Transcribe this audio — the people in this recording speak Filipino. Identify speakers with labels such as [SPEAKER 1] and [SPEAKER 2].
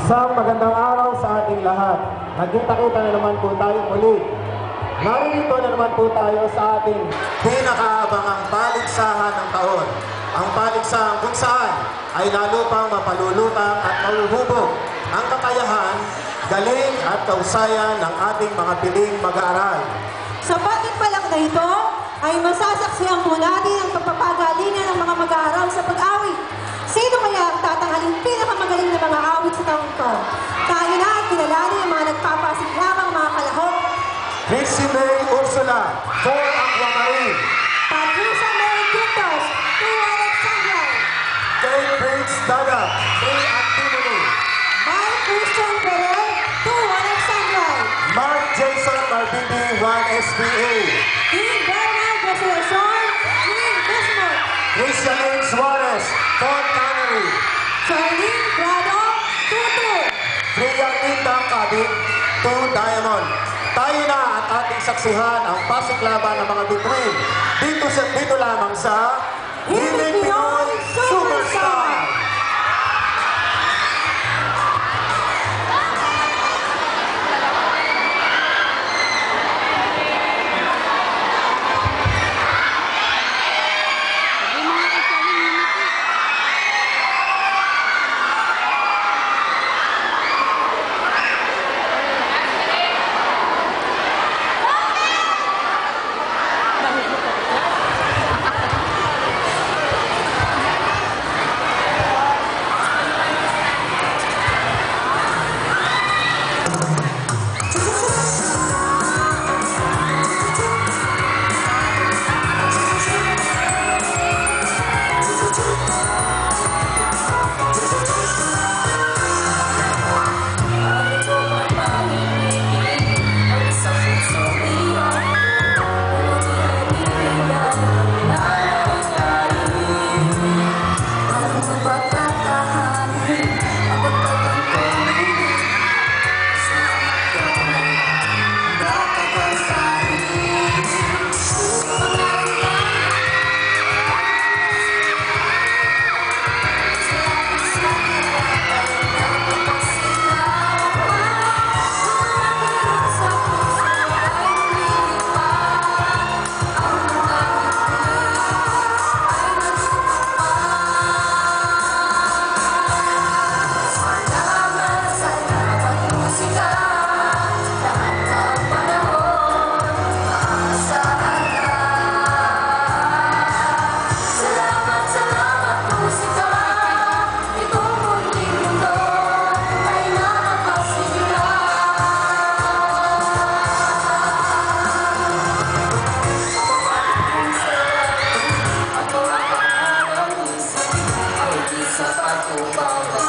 [SPEAKER 1] Isang magandang araw sa ating lahat. Nagkita-kita na naman po tayo muli. Narito na naman po tayo sa ating pinakaabangang paligsahan ng taon. Ang paligsahan kung saan ay lalo pang mapalulutang at mahuhubog ang kakayahan, galing at kausayan ng ating mga piling mag-aaral.
[SPEAKER 2] Sa patimpalak na ito, ay masasaksihan po natin ang pagpapagalingan ng mga mag-aaral sa pag-awit. Sino kaya ang tatanghaling pinakamagaling na mga awit sa taong ito? Tayo na at kilalanin ang mga nagpapasiklamang mga kalahok.
[SPEAKER 1] Chrissy May Ursula, for Aquamarine.
[SPEAKER 2] Patricia Mary Quintos, 2 Alexandra.
[SPEAKER 1] Kate Briggs Dagat, 3 Activity.
[SPEAKER 2] Mike Christian Perel, 2 Alexandra.
[SPEAKER 1] Mark Jason Marbindi, 1 SBA.
[SPEAKER 2] Dean Bernard Resolution, 3 Bismuth.
[SPEAKER 1] Christian Lynn Suarez, 4 Cannery.
[SPEAKER 2] Charlene Grado, 2-2.
[SPEAKER 1] Freya Tindang Kabit, 2 Diamond. Tayo na at ating saksihan ang pasiklaban ng mga bituin. Dito lamang sa Hiling Pinoy Superstar!
[SPEAKER 3] Sa